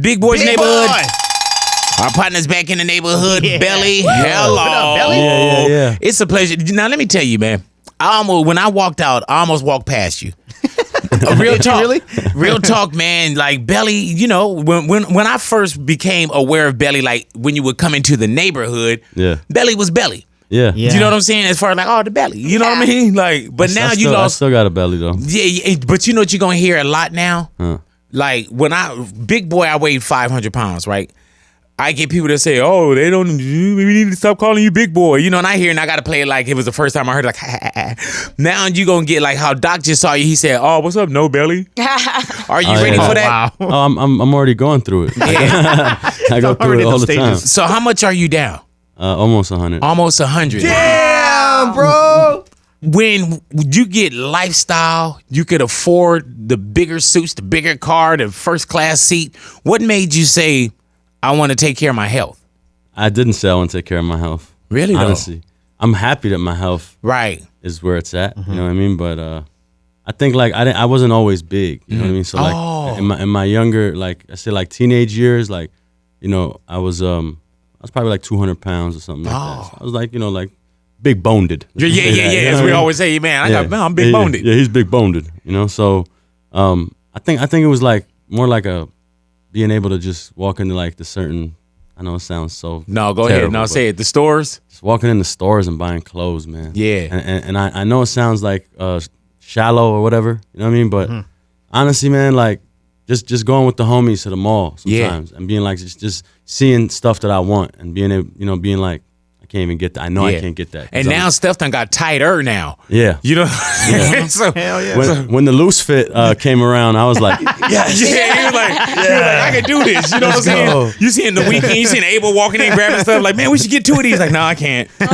Big Boy's Big neighborhood. Boy. Our partner's back in the neighborhood, Yeah. Belly. What Hello. up, Belly? Yeah. It's a pleasure. Now, let me tell you, man. When I walked out, I almost walked past you. Real talk. Really? Real talk, man. Like, Belly, you know, when I first became aware of Belly, like when you would come into the neighborhood, Belly was Belly. Yeah. Yeah. You know what I'm saying? As far as like, oh, the belly. You know what I mean? Like, but now you I lost. still got a belly though. Yeah, but you know what you're gonna hear a lot now? Huh. Like when Big Boy, I weighed 500 pounds, right? I get people that say, "Oh, we need to stop calling you Big Boy," you know. And I hear, and I gotta play it like it was the first time I heard it, like. Now you gonna get like how Doc just saw you. He said, "Oh, what's up, no belly?" Are you ready for that? Wow. Oh, I'm already going through it. Yeah. I go through already it in all the the time. stages. So how much are you down? Almost 100. Almost 100. Damn, bro. When you get lifestyle, you could afford the bigger suits, the bigger car, the first class seat. What made you say, I want to take care of my health? I didn't say I want to take care of my health. Really, though? Honestly, I'm happy that my health Right. is where it's at. You know what I mean? But I think like I wasn't always big. You know what I mean? So like in my younger, like I say like teenage years, like you know I was probably like 200 pounds or something like that. So I was like like big boned. Yeah. As we always say, man, I'm big boned. Yeah, he's big boned. You know, so I think it was like more like a being able to just walk into like the certain. I know it sounds so. No, go terrible, ahead. No, but say it. The stores. just walking in the stores and buying clothes, man. Yeah. And I know it sounds like shallow or whatever, you know what I mean? But honestly, man, like just going with the homies to the mall sometimes and being like just seeing stuff that I want and being able, being like I can't even get that. I know I can't get that. And now stuff done got tighter now. Yeah. You know. So, Hell yeah. When the loose fit came around, I was like, yeah, you were like, I can do this. You know what I'm saying? go. You see in the weekend, you seen Abel walking in grabbing stuff like, man, we should get two of these. Like, no, I can't. I'm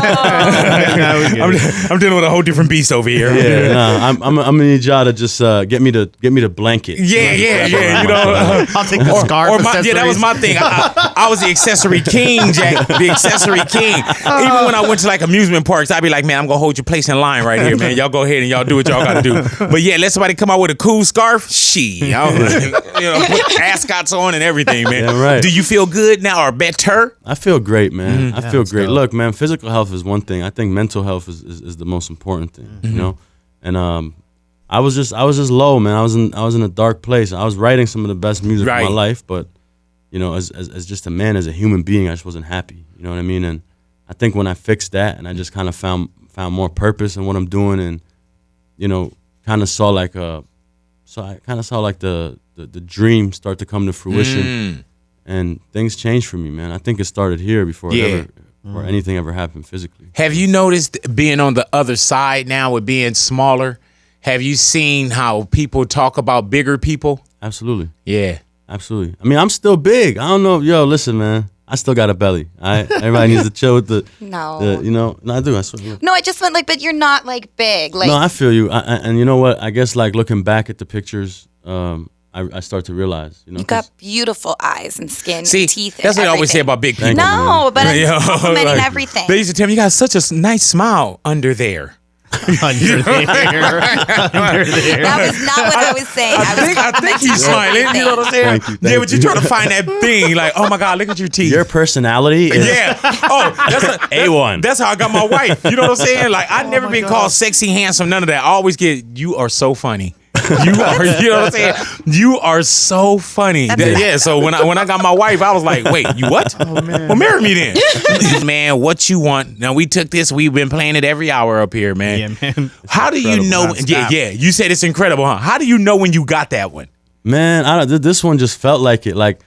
dealing with a whole different beast over here. yeah, nah, I'm gonna need y'all to just get me the blanket. Yeah. You know, I'll take the scarf. that was my thing. I was the accessory king, Jack. The accessory king. Even when I went to like amusement parks, I'd be like, man, I'm gonna hold your place in line right here, man. Y'all go ahead and y'all do what y'all gotta do. But yeah, let somebody come out with a cool scarf. I was like, put ascots on and everything, man. Yeah, right. Do you feel good now or better? I feel great, man. I feel let's great. go. Look, man, physical health is one thing. I think mental health is the most important thing, you know? And I was just low, man. I was in a dark place. I was writing some of the best music of my life, but as just a man, as a human being, I just wasn't happy. You know what I mean? And I think when I fixed that and I just kind of found more purpose in what I'm doing and kind of saw like the dream start to come to fruition. And things changed for me, man. I think it started here before anything ever happened physically. Have you noticed being on the other side now with being smaller? Have you seen how people talk about bigger people? Absolutely. Yeah. Absolutely. I mean, I'm still big. I don't know. Yo, listen, man. I still got a belly. All right? Everybody needs to chill with the. No. No, I do. I swear. No, I just meant like, but you're not like big. Like, No, I feel you. And you know what? I guess like looking back at the pictures, I start to realize, you got beautiful eyes and skin, See, and teeth. that's and what I always say everything. about big people. Thank you, No, but I'm Yeah, complimenting like- everything. They used to tell me, you got such a nice smile under there. Under there. That was not what I was saying. I think he's smiling. You know what I'm saying? Thank you, Yeah, thank but you're trying to find that thing. Like, oh my God, look at your teeth. your personality is Yeah. Oh, A1. That's how I got my wife. You know what I'm saying? Like, I've never been called sexy, handsome, none of that. I always get, you are so funny. You are, you know what I'm saying? You are so funny. Yeah. So when I got my wife, I was like, wait, you what? Oh man. Well, marry me then. Man, what you want? Now we took this. We've been playing it every hour up here, man. Yeah, man. How do you know? Nonstop. Yeah. You said it's incredible, huh? How do you know when you got that one? Man, this one just felt like it. Like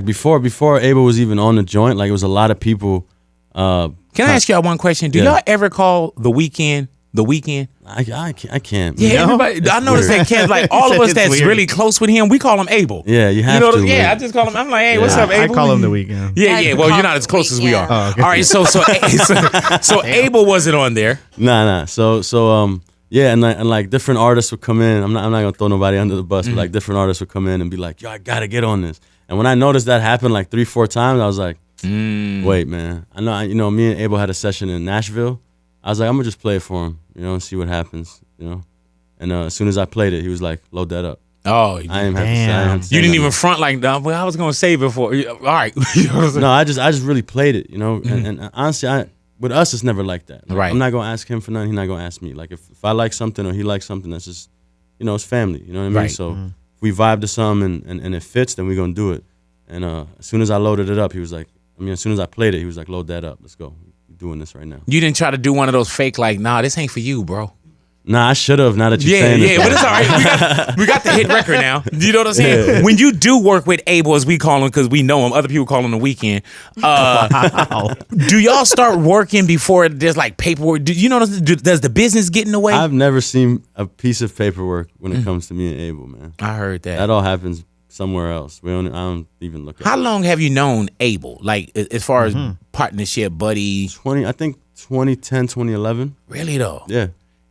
before Abel was even on the joint, like it was a lot of people. Can I ask y'all one question? Do y'all ever call The Weeknd The Weeknd? I can't. Yeah, man. everybody. I noticed that Ken, like all of us It's that's weird. really close with him, we call him Abel. Yeah, you have know, to. Yeah, man. I just call him. I'm like, hey, what's Yeah. up, Abel? I call him The Weeknd. Yeah. Well, you're not as close as we are. Yeah. Oh, okay. All right, so Abel wasn't on there. Nah. So yeah, and like different artists would come in. I'm not gonna throw nobody under the bus, but like different artists would come in and be like, yo, I gotta get on this. And when I noticed that happen like 3-4 times, I was like, wait, man. I know, me and Abel had a session in Nashville. I was like, I'm gonna just play it for him, and see what happens, And as soon as I played it, he was like, load that up. Oh, I didn't have to say you didn't even nothing. front like, nah, well, I was gonna save it for. All right. You know what I'm saying? No, I just really played it, you know. And honestly, with us, it's never like that. Like, Right. I'm not gonna ask him for nothing. He's not gonna ask me. Like if I like something or he likes something, that's just, you know, it's family. You know what I mean? Right. So if we vibe to something and it fits, then we gonna do it. And as soon as I loaded it up, he was like, as soon as I played it, he was like, load that up. Let's go. We're doing this right now. You didn't try to do one of those fake like, nah, this ain't for you, bro. Nah, I should have. Now that you're saying it, but it's all right. We got the hit record now. You know what I'm saying? Yeah. When you do work with Abel, as we call him, because we know him, other people call him the Weekend. Do y'all start working before there's like paperwork? Do you know? Does the business get in the way? I've never seen a piece of paperwork when it comes to me and Abel, man. I heard that. That all happens somewhere else. I don't even look at How it. long have you known Abel? Like as far as partnership, buddy? 2010, 2011. Really though? Yeah.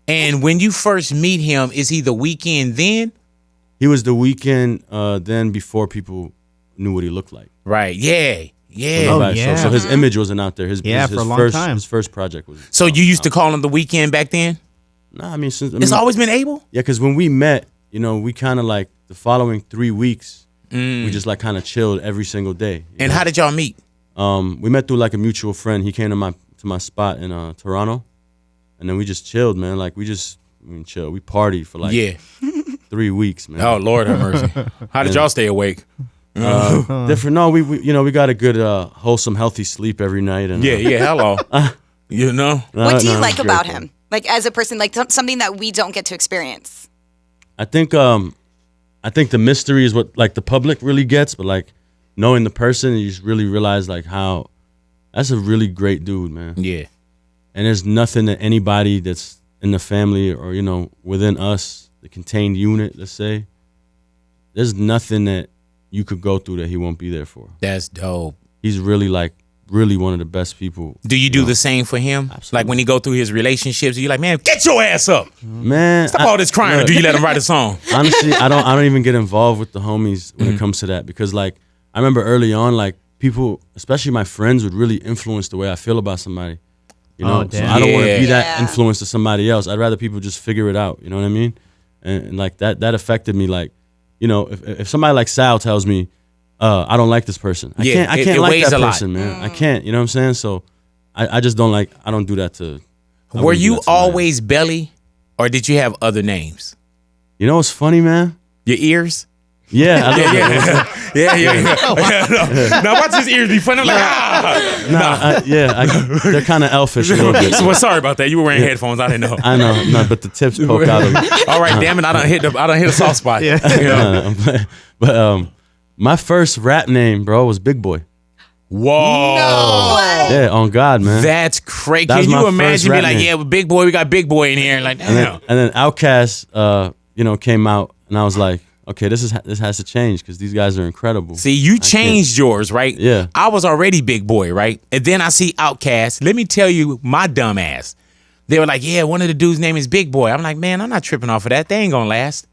And when you first meet him, is he the Weekend then? He was the Weekend then before people knew what he looked like. Right. Yeah. Yeah. Oh, Right, yeah. So his image wasn't out there. His Yeah, his for a long first, time. His first project was. So you used to call him the Weekend back then? Nah, I mean, It's always been Abel? Yeah, because when we met, you know, we kind of like the following 3 weeks, we just like kind of chilled every single day. And how did y'all meet? We met through like a mutual friend. He came to my spot in Toronto, and then we just chilled, man. Like we chill. We partied for like 3 weeks, man. Oh, Lord have mercy. How did y'all stay awake? Different. No, we got a good wholesome, healthy sleep every night. And Hello. You know? What do you no, like it's about great, him? Like as a person, like something that we don't get to experience. I think the mystery is what like the public really gets, but like knowing the person, you just really realize like how that's a really great dude, man. Yeah. And there's nothing that anybody that's in the family or, you know, within us, the contained unit, let's say, there's nothing that you could go through that he won't be there for. That's dope. He's really one of the best people. Do you do the same for him? Absolutely. Like when he go through his relationships, you like, man, get your ass up. Man, Stop all this crying. Or do you let him write a song? Honestly, I don't even get involved with the homies when it comes to that, because like I remember early on, like people, especially my friends, would really influence the way I feel about somebody. You know, Oh, so damn. I don't want to be that Yeah. influence to somebody else. I'd rather people just figure it out. You know what I mean? And like that affected me. Like, you know, if somebody like Sal tells me, I don't like this person, I Yeah, can't it like weighs that a lot. person, man. I can't. You know what I'm saying? So I just don't like. I don't do that to. I Were wouldn't do you that to somebody. always Belly, or did you have other names? You know what's funny, man? Your ears? Yeah, I love that. Yeah. Now watch his ears be funny. I'm like, They're kind of elfish a little bit. Well, sorry about that. You were wearing headphones. I didn't know. I know, no, but the tips poke out of me. All right, damn it. I done hit a soft spot. Yeah. You know? But my first rap name, bro, was Big Boy. Whoa. Yeah, on God, man. That's crazy. That was Can my you first imagine me rap like, name. yeah, with Big Boy, we got Big Boy in here. And like, damn. And then Outkast, came out, and I was like, okay, this has to change because these guys are incredible. See, you changed yours, right? Yeah. I was already Big Boy, right? And then I see Outkast. Let me tell you, my dumb ass. They were like, yeah, one of the dudes' name is Big Boy. I'm like, man, I'm not tripping off of that. They ain't gonna last.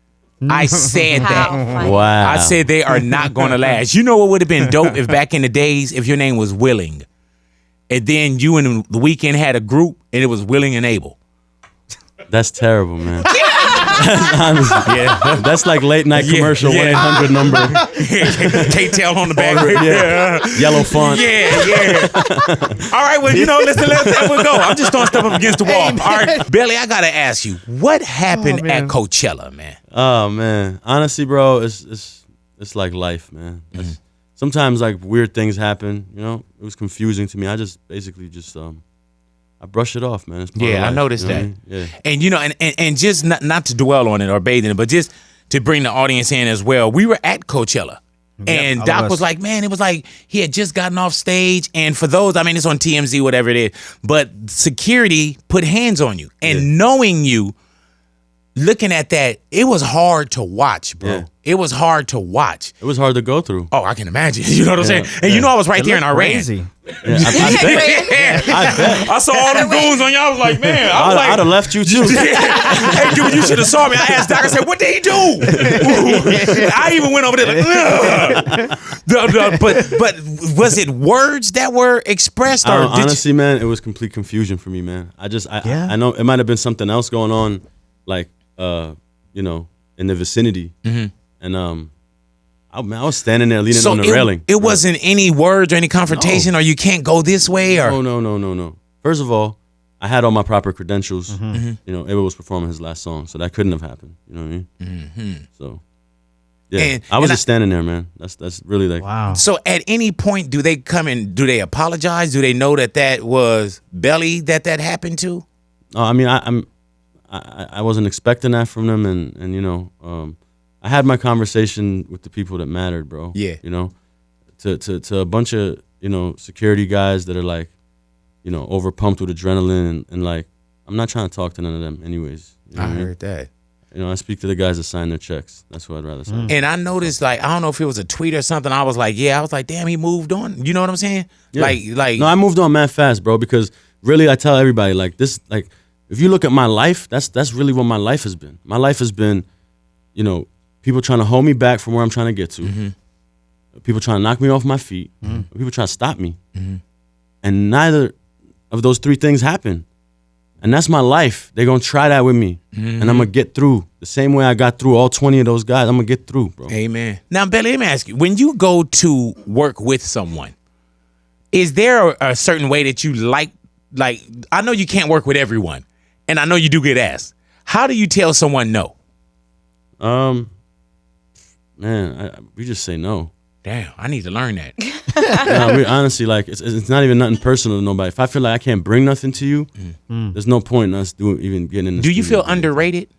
I said How that. funny. Wow. I said they are not gonna last. You know what would have been dope if back in the days, if your name was Willing, and then you and the Weeknd had a group and it was Willing and Able. That's terrible, man. Honestly, Yeah. that's like late night Yeah, commercial yeah. 1-800 number, K-tail on the back. yeah. Yellow font. Yeah. All right, well, let we'll go. I'm just throwing stuff up against the wall. All right, Billy, I gotta ask you, what happened at Coachella, man? Oh man, honestly, bro, it's like life, man. Sometimes like weird things happen. You know, it was confusing to me. I just basically I brush it off, man. It's part of Yeah, I life, noticed you know that. what I mean? Yeah. And and just not to dwell on it or bathe in it, but just to bring the audience in as well. We were at Coachella. And all Doc of us. was like, man, it was like he had just gotten off stage. And for those, I mean, it's on TMZ, whatever it is, but security put hands on you. And knowing you, looking at that, it was hard to watch, bro. Yeah. It was hard to watch. It was hard to go through. Oh, I can imagine. You know what I'm saying? And you know I was right It there and I looked ran. crazy. Yeah, I bet. I saw all them goons on y'all. I was like, man. I was like, I'd have left you too. hey, dude, you should have saw me. I asked Doc, I said, what did he do? I even went over there like, ugh. But was it words that were expressed? Or Honestly, man, it was complete confusion for me, man. I know it might have been something else going on, like, in the vicinity. And I was standing there leaning on the railing. It wasn't any words or any confrontation, or you can't go this way, or no. First of all, I had all my proper credentials. You know, Ava was performing his last song, so that couldn't have happened. You know what I mean? So, yeah, I was just standing there, man. That's really like wow. So, at any point, do they come and do they apologize? Do they know that was Belly that happened to? I mean, I wasn't expecting that from them, and you know, I had my conversation with the people that mattered, bro. Yeah, you know, to a bunch of, you know, security guys that are like, you know, over pumped with adrenaline and like, I'm not trying to talk to none of them anyways. You know I what heard that. You know, I speak to the guys that sign their checks. That's what I'd rather say. And I noticed, like, I don't know if it was a tweet or something. I was like, damn, he moved on. You know what I'm saying? Yeah. Like. No, I moved on mad fast, bro, because really I tell everybody, like, this, like, if you look at my life, that's really what my life has been. My life has been, you know, people trying to hold me back from where I'm trying to get to. People trying to knock me off my feet. People trying to stop me. And neither of those three things happen. And that's my life. They're going to try that with me. And I'm going to get through. The same way I got through all 20 of those guys, I'm going to get through, bro. Amen. Now, Belly, let me ask you, when you go to work with someone, is there a certain way that you like, I know you can't work with everyone, and I know you do get asked. How do you tell someone no? Man, we just say no. Damn, I need to learn that. We honestly, like, it's not even nothing personal to nobody. If I feel like I can't bring nothing to you, there's no point in us even getting in the Do you studio. feel underrated?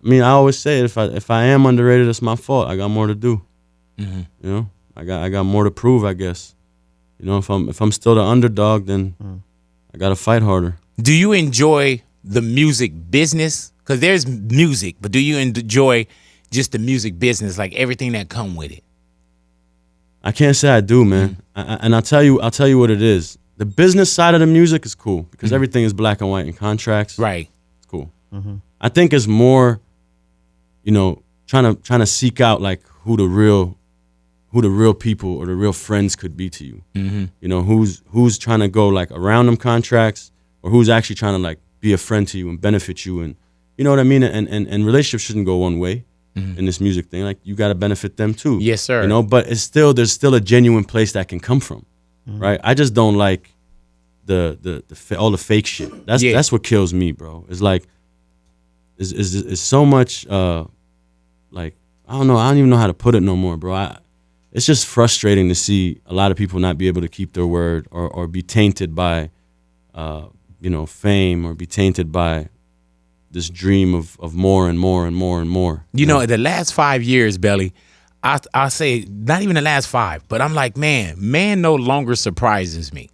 I mean, I always say it, if I am underrated, it's my fault. I got more to do. You know, I got more to prove, I guess. You know, if I'm still the underdog, then I gotta fight harder. Do you enjoy the music business? Because there's music, but do you enjoy just the music business, like everything that come with it? I can't say I do, man. And I'll tell you what it is. The business side of the music is cool because everything is black and white in contracts. Right. It's cool. I think it's more, you know, trying to seek out like who the real people or the real friends could be to you. You know, who's trying to go like around them contracts, or who's actually trying to like be a friend to you and benefit you, and you know what I mean. And relationships shouldn't go one way. In this music thing, like, you got to benefit them too. Yes, sir. You know, but there's still a genuine place that can come from, right? I just don't like all the fake shit. That's what kills me, bro. It's like is so much like, I don't know. I don't even know how to put it no more, bro. It's just frustrating to see a lot of people not be able to keep their word, or be tainted by you know, fame, or be tainted by this dream of more and more and more and more. You know, the last 5 years, Belly, I say not even the last 5, but I'm like, man no longer surprises me.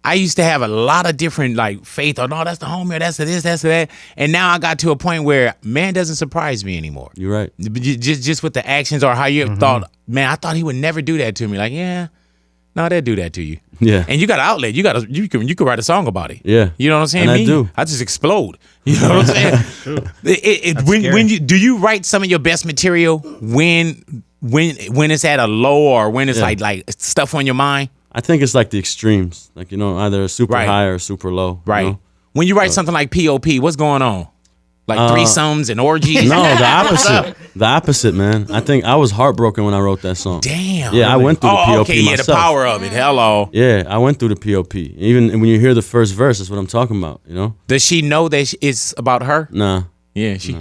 I used to have a lot of different like faith, or no, that's the homie, or that's the this, that's the that. And now I got to a point where man doesn't surprise me anymore. You're right. Just with the actions, or how you thought, man, I thought he would never do that to me. Like, yeah, no, they'll do that to you. Yeah. And you got an outlet. You can write a song about it. Yeah. You know what I'm saying? And I do. I just explode. You know what I'm saying? When do you write some of your best material when it's at a low, or when it's like stuff on your mind? I think it's like the extremes, like, you know, either super high or super low. Right. You know? When you write something like P.O.P., what's going on? Like threesomes and orgies? No, the opposite. The opposite, man. I think I was heartbroken when I wrote that song. Damn. Yeah, I went through the P.O.P. okay, myself. the power of it. Hello. Yeah, I went through the P.O.P. Even when you hear the first verse, that's what I'm talking about, you know? Does she know that it's about her? Nah. Yeah, she.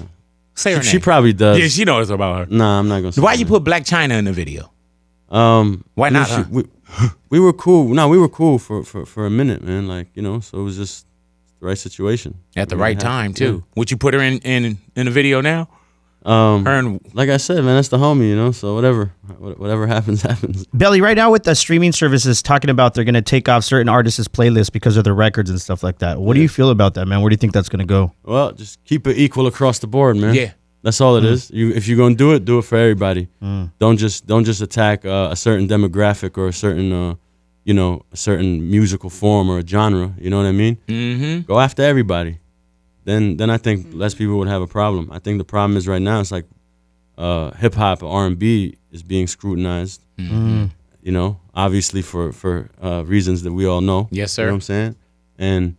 Say her name. She probably does. Yeah, she knows it's about her. Nah, I'm not going to say Why you put Black China in the video? Why not her? We were cool. No, we were cool for a minute, man. Like, you know, so it was just the right situation. At the right time, too. Would you put her in the video now? Like I said, man, that's the homie, you know, so whatever happens, happens. Belly, right now with the streaming services talking about they're going to take off certain artists' playlists because of their records and stuff like that. What do you feel about that, man? Where do you think that's going to go? Well, just keep it equal across the board, man. Yeah. That's all it is. If you're going to do it for everybody. Don't just attack a certain demographic or a certain you know, a certain musical form or a genre, you know what I mean? Mm-hmm. Go after everybody. Then I think less people would have a problem. I think the problem is right now it's like hip hop, R&B is being scrutinized. Mm-hmm. You know, obviously for reasons that we all know. Yes, sir. You know what I'm saying? And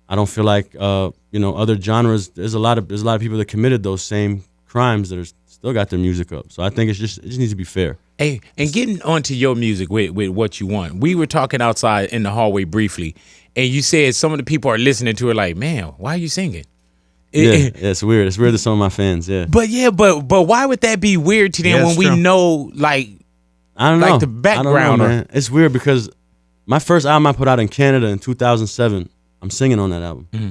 I don't feel like you know, other genres. There's a lot of people that committed those same crimes that are still got their music up. So I think it just needs to be fair. Hey, and getting onto your music with what you want. We were talking outside in the hallway briefly, and you said some of the people are listening to it like, man, why are you singing? Yeah, it's weird. It's weird to some of my fans, yeah. But why would that be weird to them Yeah, when we know, like, I don't know. like the background? I don't know, man. It's weird because my first album I put out in Canada in 2007, I'm singing on that album. Mm-hmm.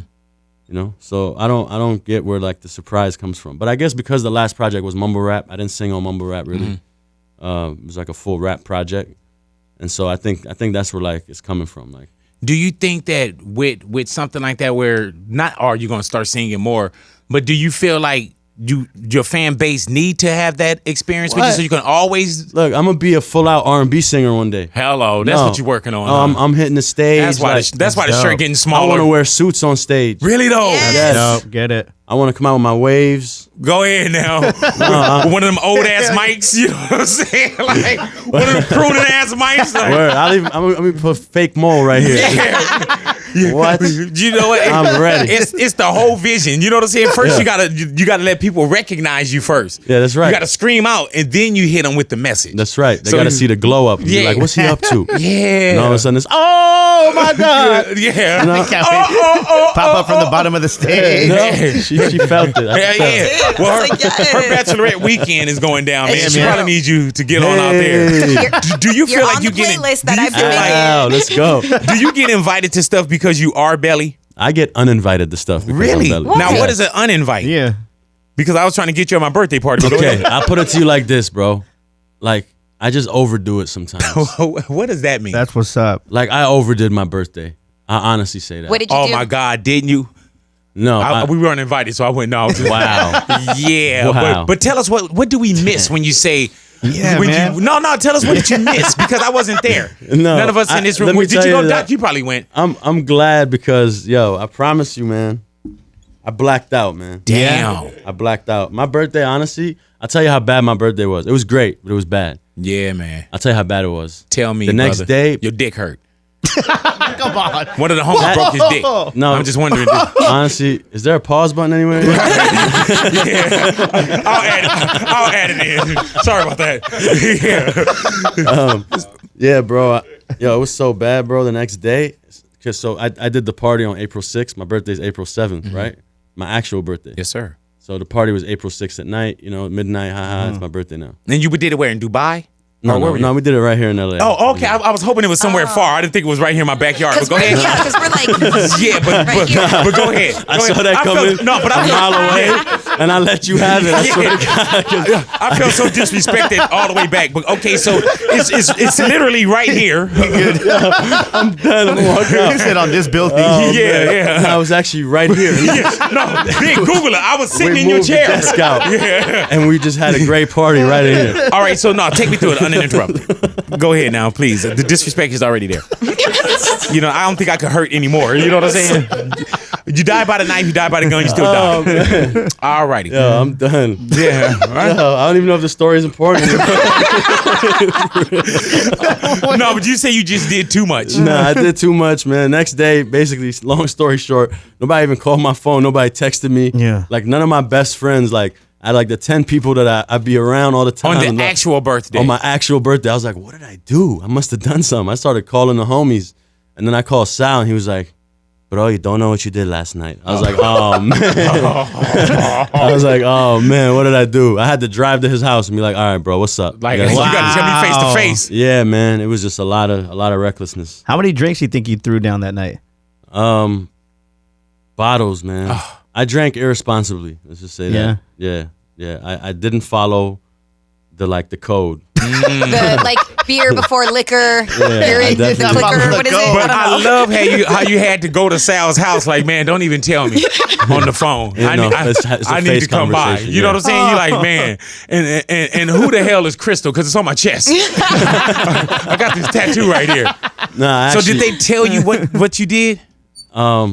You know? So I don't get where like the surprise comes from. But I guess because the last project was mumble rap, I didn't sing on mumble rap really. It was like a full rap project. And so I think that's where like it's coming from. Like, Do you think that with something like that, where not are you going to start singing more, but do you feel like your fan base need to have that experience with you so you can always look, I'm gonna be a full out R&B singer one day. hello? That's what you're working on. I'm hitting the stage. That's why that's why the shirt getting smaller. I want to wear suits on stage. Really though? Yes. Nope, get it. I want to come out with my waves. Go ahead now. With one of them old ass mics, you know what I'm saying? Like one of them crooning ass mics. Like, Word. I'm gonna put fake mole right here. What? You know what? I'm ready. It's the whole vision. You know what I'm saying? First, you gotta let people recognize you first. Yeah, that's right. You gotta scream out, and then you hit them with the message. That's right. They So gotta you- see the glow up. And be Yeah. like, what's he up to? Yeah. And all of a sudden it's, oh my God. Yeah. You know? Pop up from the bottom of the stage. No, she felt it. I Yeah, could tell. yeah. Well, It's like, yes. her bachelorette weekend is going down, man. It's She true. probably needs you to get on out there. Hey. Do you You're feel like on you the get playlist that do you I've feel been like- Wow, let's go. Do you get invited to stuff because you are Belly? I get uninvited to stuff. because Really? I'm Belly. Now, Yeah. what is an uninvite? Yeah. Because I was trying to get you at my birthday party. But go Okay, ahead. I'll put it to you like this, bro. Like, I just overdo it sometimes. What does that mean? That's what's up. Like, I overdid my birthday. I honestly say that. What did you Oh do? my God, didn't you? No, We weren't invited, so I went, no. wow. Yeah, Wow. but tell us what do we miss when you say Yeah, when man. no, tell us what did you miss because I wasn't there. No, None of us in this room. let me Did you tell go, you Doc? that- You probably went. I'm glad because, yo, I promise you, man, I blacked out, man. Damn. I blacked out. My birthday, honestly, I'll tell you how bad my birthday was. It was great, but it was bad. Yeah, man. I'll tell you how bad it was. Tell me, The next brother, day, your dick hurt. Come on. One of the homies broke his dick. no, I'm just wondering. Dude. honestly, is there a pause button anywhere? I'll add it in. Sorry about that. Yeah, bro. Yo, it was so bad, bro. The next day, so I did the party on April 6th. My birthday's April 7th, right? My actual birthday. Yes, sir. So the party was April 6th at night, you know, midnight, haha, it's my birthday now. And you did it where in Dubai? No, Or where were you? no, we did it right here in LA. Oh, okay. I was hoping it was somewhere far. I didn't think it was right here in my backyard. But Because go we're, ahead. yeah, 'cause we're like, Yeah, Right here. but go ahead. I saw that coming No, but a mile away, and I let you have it. I swear to God. I felt so disrespected all the way back. But okay, so it's literally right here. I'm done. I'm walking You out. sit on this building. Yeah. I was actually right here. No, big Google it. I was sitting We in your moved the chair. desk out, and we just had a great party right in here. All right, so no, take me through it uninterrupted. Go ahead now, please. The disrespect is already there. You know, I don't think I could hurt anymore. You know what I'm saying? You die by the knife, you die by the gun, you still die. All righty. Yo, I'm done. Yeah. Right? Yo, I don't even know if the story is important. No, but you say you just did too much. Nah, I did too much, man. Next day, basically, long story short, nobody even called my phone. Nobody texted me. Yeah. Like, none of my best friends, like, I had like the 10 people that I be around all the time. On the like, actual birthday. on my actual birthday, I was like, what did I do? I must have done something. I started calling the homies, and then I called Sal, and he was like, bro, you don't know what you did last night. I was like, oh, man. I was like, oh, man, what did I do? I had to drive to his house and be like, all right, bro, what's up? Like, You you guys- got to tell me face to face. Yeah, man, it was just a lot of recklessness. How many drinks do you think you threw down that night? Bottles, man. I drank irresponsibly. Let's just say that. Yeah. I didn't follow the code. the like beer before liquor, beer I in the definitely- liquor. What is it? But I I don't know. love how you had to go to Sal's house. Like, man, don't even tell me on the phone. Yeah, no, it's a I need face to come by. conversation, You know yeah. what I'm saying? You're like, man, and who the hell is Crystal? Because it's on my chest. I got this tattoo right here. Nah, So actually, did they tell you what you did? I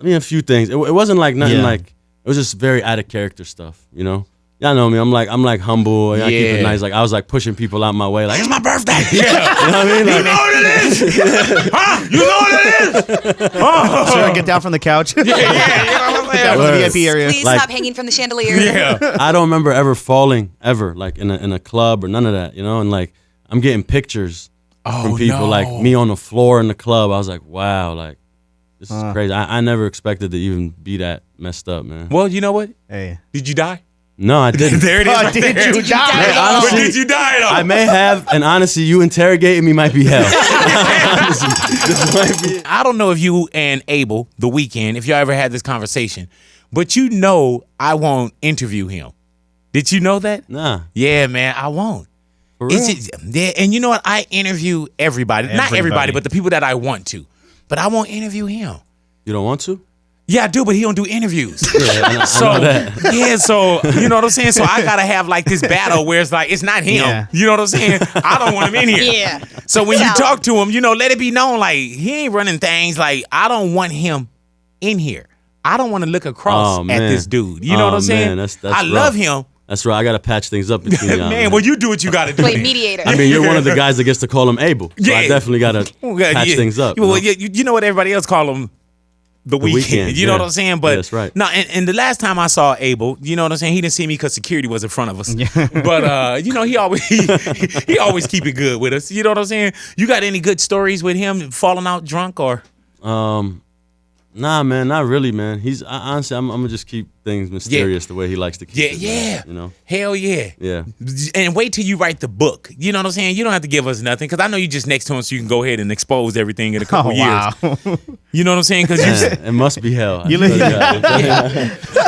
mean, a few things. It wasn't like nothing Yeah. like. It was just very out of character stuff, you know. Y'all know me. I'm like humble. I keep it nice. Like I was like pushing people out my way. Like it's my birthday. Yeah. You know what I mean? Like, you know what it is? Huh? You know what it is? Oh. Should I get down from the couch? Yeah. You know what I'm saying? Down from the VIP area. Please Like- stop hanging from the chandelier. Yeah. I don't remember ever falling ever, like in a club or none of that, you know. And like I'm getting pictures from people like me on the floor in the club. I was like, wow, like this is crazy. I never expected to even be that messed up, man. Well, you know what? Hey. Did you die? No, I didn't. There it is. Right Did there. you die? Man, But honestly, did you die though? I may have, and honestly, you interrogating me might be hell. Honestly, this might be. I don't know if you and Abel, The Weeknd, if y'all ever had this conversation, but you know I won't interview him. Did you know that? Nah, Yeah, man, I won't. for real. Yeah, and you know what? I interview everybody. Not everybody, but the people that I want to. But I won't interview him. You don't want to? Yeah, I do, but he don't do interviews. Yeah, I know So that. yeah, so you know what I'm saying? So I gotta have like this battle where it's like it's not him. Yeah. You know what I'm saying? I don't want him in here. Yeah. So when you Tell talk to him, you know, let it be known like he ain't running things. Like I don't want him in here. I don't want to look across Oh, at man. this dude. You know Oh, what I'm saying? man, that's I rough. love him. That's right. I gotta patch things up between y'all. Man, well, you do what you gotta do. Wait, then. mediator. I mean, you're one of the guys that gets to call him Abel. So I Yeah. definitely gotta patch things up. Well, you know? you know what everybody else call him? The Weeknd. Weeknd, You know yeah. what I'm saying? But Yeah, that's right. No, and the last time I saw Abel, you know what I'm saying? He didn't see me because security was in front of us. But you know, he always he always keep it good with us. You know what I'm saying? You got any good stories with him falling out drunk or? Nah, man, not really, man. Honestly, I'm gonna just keep things mysterious the way he likes to keep it. Yeah. Man, you know? Hell yeah. Yeah. And wait till you write the book. You know what I'm saying? You don't have to give us nothing because I know you just next to him so you can go ahead and expose everything in a couple years. You know what I'm saying? Because you Man, it must be hell. You I swear to God.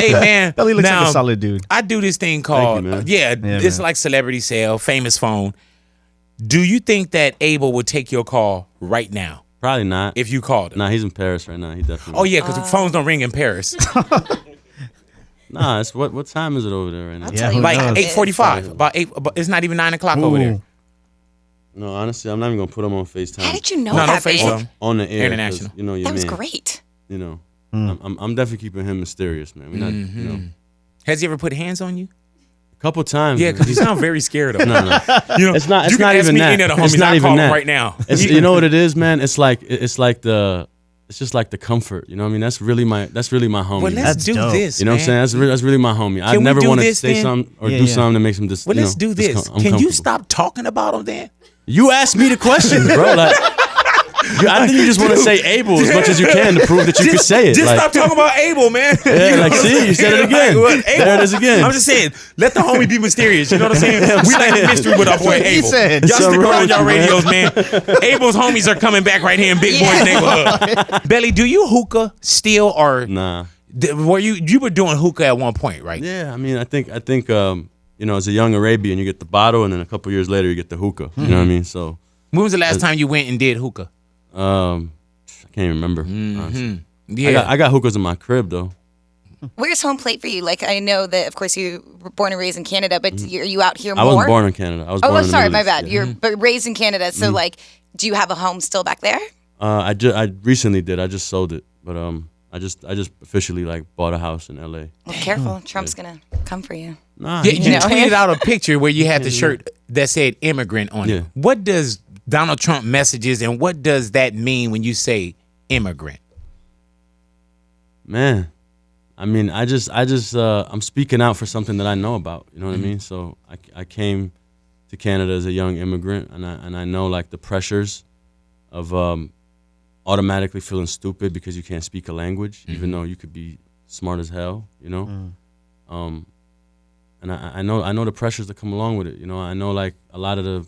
hey man, Belly looks now, like a solid dude. I do this thing called you, man. it's man. like celebrity sale, famous phone. Do you think that Abel would take your call right now Probably not. if you called him? Nah, he's in Paris right now. He definitely. Oh yeah, because phones don't ring in Paris. Nah, it's what time is it over there right now? Yeah, you who like knows? 8:45. About 8. It's not even 9 o'clock over there. Ooh. No, honestly, I'm not even gonna put him on FaceTime. How did you know No, no that, babe? FaceTime. on the air? 'cause, International. You know, your That was man, great. You know, I'm definitely keeping him mysterious, man. We're not, you know, Has he ever put hands on you? a couple times. Yeah, man. because you sound very scared of him. No. You know, It's not. It's you can not ask even me that. any of the It's homies. not I even call him that. right now. It's, you know what it is, man. It's just like the comfort. You know what I mean? That's really my homie. Well, man. let's do dope. this. You know what I'm man. saying? That's really my homie. I Can we never do want to this say then? something or Yeah, do yeah. something that makes him just. Well, you let's know, do this. Can you uncomfortable. stop talking about him then? You asked me the questions, bro. Like, I think you just want to say Abel as much as you can to prove that you can say it. Just like, stop talking about Abel, man. Yeah, You know like, what I'm see, you saying? said it again. Like, what, There it is again. I'm just saying, let the homie be mysterious. You know what I'm saying? We like a mystery with our boy He Abel. said. Y'all Something stick wrong around with y'all you, man. radios, man. Abel's homies are coming back right here in Big Boy's neighborhood. Belly, do you hookah still or Nah. were you were doing hookah at one point, right? Yeah, I mean, I think you know, as a young Arabian, you get the bottle, and then a couple years later, you get the hookah. You know what I mean? So, When was the last time you went and did hookah? I can't even remember. honestly. Yeah. I got hookahs in my crib though. Where's home plate for you? Like, I know that, of course, you were born and raised in Canada, but are you out here more? I wasn't born in Canada. I was Oh, born I'm in the sorry, Middle my East, bad. yeah. You're but raised in Canada, so like, do you have a home still back there? I recently did. I just sold it, but I just officially like bought a house in LA. Well, careful, Trump's gonna come for you. Nah, Yeah, he you can't. tweeted out a picture where you had the shirt that said immigrant on Yeah. it. What does Donald Trump messages and what does that mean when you say immigrant? Man, I mean, I'm speaking out for something that I know about. You know what I mean? So I came to Canada as a young immigrant, and I know like the pressures of automatically feeling stupid because you can't speak a language, even though you could be smart as hell. You know, and I know the pressures that come along with it. You know, I know like a lot of the.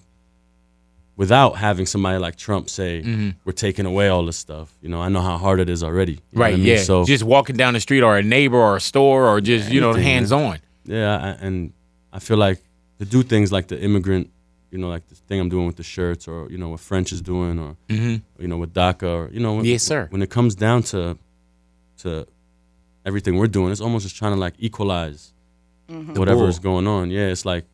Without having somebody like Trump say, we're taking away all this stuff, you know, I know how hard it is already. You know Right, what I mean? yeah. So, just walking down the street or a neighbor or a store or just, you know, Anything, hands on. yeah, and I feel like to do things like the immigrant, you know, like the thing I'm doing with the shirts or, you know, what French is doing or, you know, with DACA or, you know. Yes, sir. When it comes down to everything we're doing, it's almost just trying to like equalize whatever is going on. Yeah, it's like,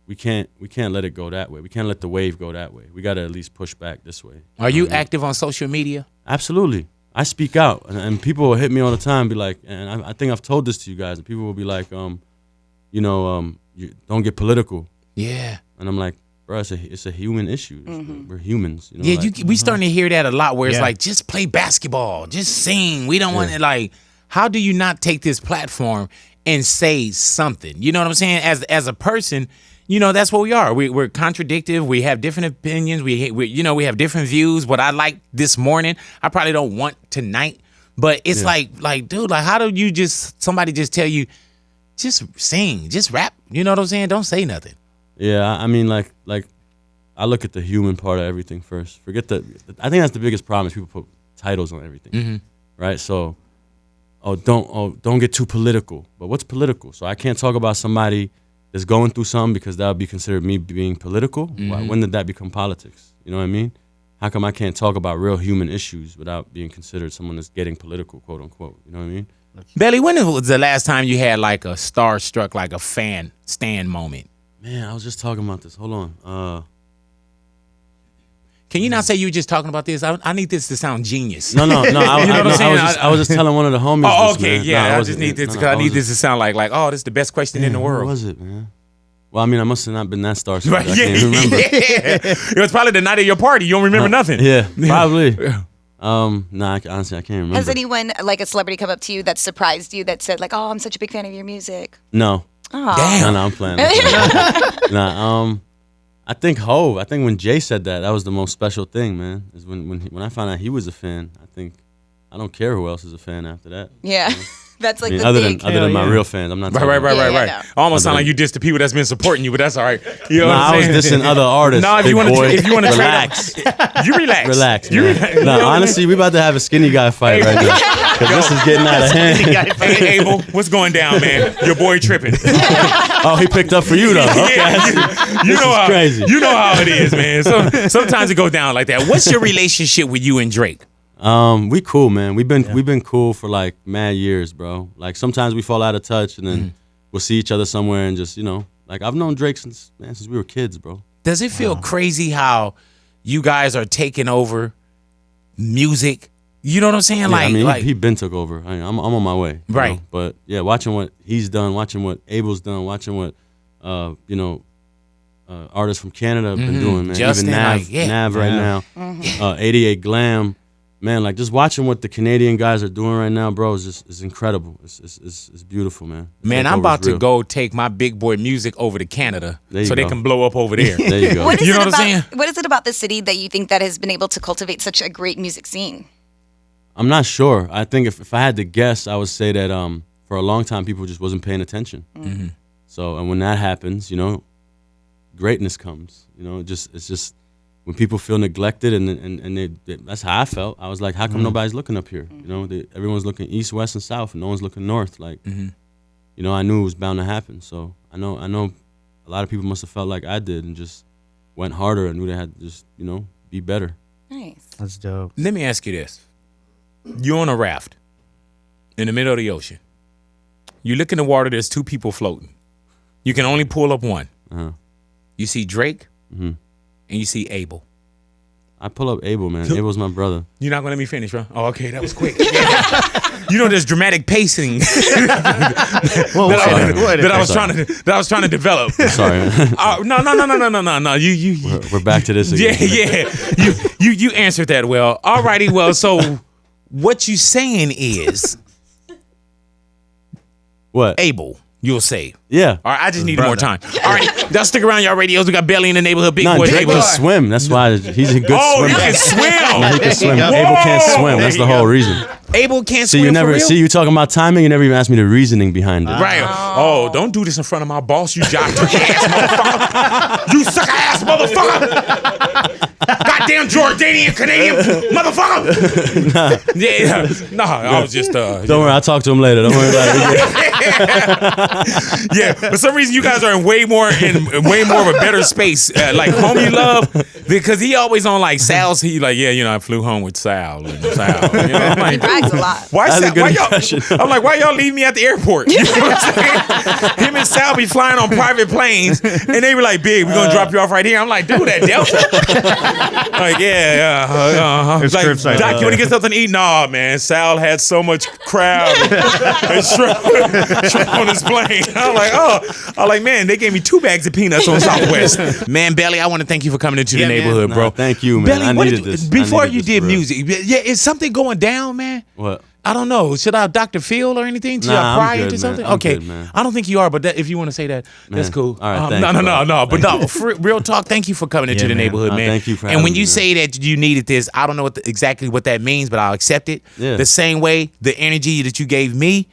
we can't let it go that way. We can't let the wave go that way. We got to at least push back this way. Are you active on social media? Absolutely. I speak out, and people will hit me all the time, be like, and I think I've told this to you guys, and people will be like, you you know, you don't get political. Yeah. And I'm like, bro, it's a human issue. We're humans. You know, Yeah, like, we starting to hear that a lot where it's Yeah. like, just play basketball, just sing. We don't want to like, how do you not take this platform and say something? You know what I'm saying? As a person, you know, that's what we are. We're contradictive. We have different opinions. We we have different views. What I like this morning, I probably don't want tonight. But it's like, dude, like, how do you somebody just tell you, just sing, just rap? You know what I'm saying? Don't say nothing. Yeah, I mean, like I look at the human part of everything first. Forget that. I think that's the biggest problem is people put titles on everything, right? So, don't get too political. But what's political? So I can't talk about somebody that's going through something because that would be considered me being political. When did that become politics? You know what I mean? How come I can't talk about real human issues without being considered someone that's getting political, quote unquote? You know what I mean? Belly, when was the last time you had like a starstruck, like a fan stand moment? Man, I was just talking about this. Hold on. Can you not say you were just talking about this? I need this to sound genius. No. You know what I'm saying? I was just telling one of the homies. Oh, this, okay, man. yeah. No, I just need this because I need this to sound like, oh, this is the best question in the world. What was it, man? Well, I mean, I must have not been that starstruck. Right, I can't remember. It was probably the night of your party. You don't remember nothing. Yeah, probably. Honestly, I can't remember. Has anyone, like a celebrity, come up to you that surprised you that said, like, oh, I'm such a big fan of your music? No. Oh. Damn. No, I'm playing. I think Hov. I think when Jay said that was the most special thing, man. Is when I found out he was a fan. I don't care who else is a fan after that. Yeah. That's like the other big. than my real fans, I'm not. Right. Yeah. Almost sound like you dissed the people that's been supporting you, but that's all right. You know what I I'm was saying? dissing other artists. No, if you want to relax, you relax. relax, You man. relax. No, honestly, we about to have a skinny guy fight right now because this is getting out of hand. Hey, Abel, what's going down, man? Your boy tripping. Oh, he picked up for you though. Okay, Yeah, this is crazy. You know how it is, man. So sometimes it goes down like that. What's your relationship with you and Drake? We cool, man. We've been cool for like mad years, bro. Like sometimes we fall out of touch, and then we'll see each other somewhere, and just like I've known Drake since we were kids, bro. Does it feel crazy how you guys are taking over music? You know what I'm saying? Yeah, like, I mean, like he been took over. I'm on my way, you Right. know? But yeah, watching what he's done, watching what Abel's done, watching what artists from Canada have been doing, man. Justin, even Nav, like, yeah. Nav right now, 88 Glam, man. Like just watching what the Canadian guys are doing right now, bro, is incredible. It's beautiful, man. The man, I'm takeover about is to real. go take my big boy music over to Canada There so you they go. can blow up over there. There you go. What is You know it what I'm about? saying? What is it about the city that you think that has been able to cultivate such a great music scene? I'm not sure. I think if I had to guess, I would say that for a long time people just wasn't paying attention. So and when that happens, greatness comes. It's just when people feel neglected and they that's how I felt. I was like, how come nobody's looking up here? Everyone's looking east, west, and south, and no one's looking north. Like, I knew it was bound to happen. So I know a lot of people must have felt like I did and just went harder and knew they had to just be better. Nice. That's dope. Let me ask you this. You're on a raft in the middle of the ocean. You look in the water, there's two people floating. You can only pull up one. You see Drake and you see Abel. I pull up Abel, man. Abel's my brother. You're not going to let me finish, bro? Oh, okay, that was quick. There's dramatic pacing that I was trying to develop. Sorry, man. No. You We're back to this again. Yeah. You answered that well. Alrighty, well, so what you saying is What? Abel, you'll say. Yeah. All right, I just needed more time. All right, y'all stick around, y'all radios. We got Belly in the neighborhood, Big No, Boy. Drake can swim. That's why he's a good swimmer. He can swim. He can swim. Whoa. Abel can't swim. That's the whole reason. Abel can't See, swim for real? you talking about timing. You never even asked me the reasoning behind it. Right. Oh, don't do this in front of my boss, you jock turkey ass motherfucker. You sucker ass motherfucker. Goddamn Jordanian Canadian motherfucker. Yeah. I was just Don't worry, I'll talk to him later. Don't worry about it. Yeah, for some reason you guys are in way more of a better space. Like Homie Love, because he always on like Sal's. He like, I flew home with Sal. I'm He like, brags a lot. That's a good impression. I'm like, why y'all leave me at the airport? You know what I'm saying? Him and Sal be flying on private planes, and they were like, "Big, we're gonna drop you off right here." I'm like, dude, that Delta. Like, It's like, curbside. Doc, you want to get something to eat? Nah, man. Sal had so much crab and shrimp on his plane. I'm like, man, they gave me 2 bags of peanuts on Southwest. Man, Belly, I want to thank you for coming into the neighborhood, bro. Thank you, man. Belly, I needed this. Before you did music, is something going down, man? What? I don't know. Should I Dr. Phil or anything? Should I I'm pry good, into man. something? I'm Okay. good, man. I don't think you are, but if you want to say that, that's cool. All right, thanks, no. But no, real talk, thank you for coming into the man. neighborhood, man. Thank you for And having when me, you man. say that you needed this, I don't know exactly what that means, but I'll accept it. Yeah. The same way, the energy that you gave me,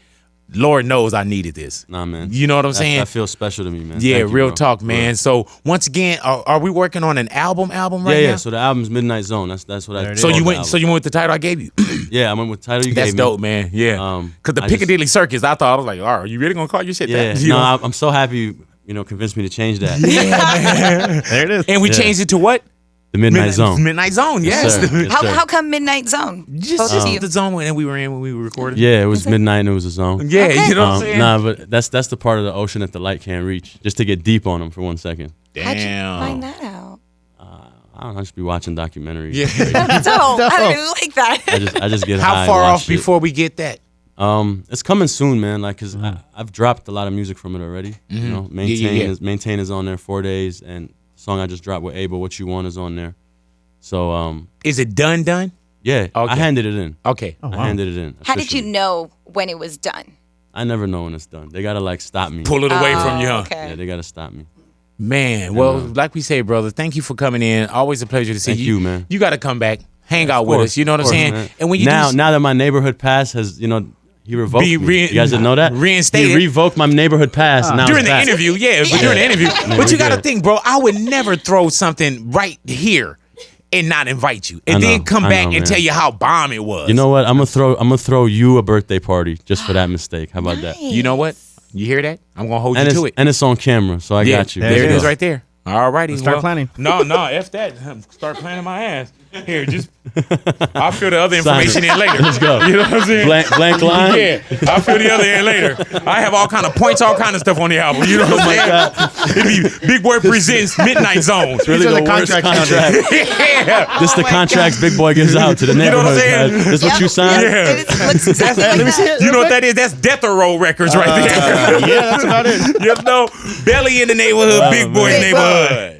Lord knows I needed this. Nah, man. You know what I'm saying? That feels special to me, man. Yeah, Thank you, real bro. talk, man. So once again, are we working on an album right now? Yeah. So the album's Midnight Zone. That's what I. So called you the went. album. So you went with the title I gave you. Yeah, I went with title you That's gave dope, me. man. Yeah. Because the I just- Piccadilly Circus, I thought I was like, "Are you really gonna call your shit Yeah. that?" You know? I'm so happy you convinced me to change that. There it is. And we changed it to what? The Midnight Zone. Midnight Zone. Yes. Yes, sir. Yes, sir. How come Midnight Zone? Just Both of you. the zone when we were in when we were recording. Yeah, it was midnight and it was a zone. Yeah. Okay. You know what I'm saying? Nah, but that's the part of the ocean that the light can't reach. Just to get deep on them for 1 second. How'd you Damn. find that out? I don't know. I just be watching documentaries. Yeah. That's dope. I really like that. I just get high How and far watch off shit. before we get that? It's coming soon, man. Like, cause I've dropped a lot of music from it already. You know, Yeah. Maintain is on there 4 days, and the song I just dropped with Abel, What You Want, is on there. So Is it done? yeah, Okay. I handed it in. Okay. I handed it in. How did you officially. know when it was done? I never know when it's done. They gotta stop me. Pull it away from you, huh? Okay. Yeah, they gotta stop me. Man, well, like we say, brother, thank you for coming in. Always a pleasure to see Thank you, man. You got to come back, hang out Of with course, us. You know what I'm of course, saying? man. And when you now do, that my neighborhood pass has, he revoked Be me. You guys didn't know that? reinstated. He revoked my neighborhood pass. Now during it's the back. interview, but during the interview. But you got to good. think, bro. I would never throw something right here and not invite you, and I know, then come I back know, and man. tell you how bomb it was. You know what? I'm gonna throw you a birthday party just for that mistake. How about that? You know what? You hear that? I'm gonna hold And you it's to it. and it's on camera, so I got you. There There it you is, go. right there. All righty. Start planning. No, F that. Start planning my ass. Here, just I'll fill the other Sign information it. in later. Let's go. You know what I'm saying? Blank line. Yeah, I'll fill the other in later. I have all kind of points, all kind of stuff on the album. You know what I'm saying? It'd be Big Boy Presents Midnight Zone. Really These are the the worst contracts contract. Yeah. This the contracts Big Boy gives out to the know what I'm neighborhood. saying? guys. This what you signed? Yeah. It looks exactly like that. You know what that is? That's Death Row Records right there. Yeah, that's about it. You know, Belly in the neighborhood, Big Boy in the man. neighborhood.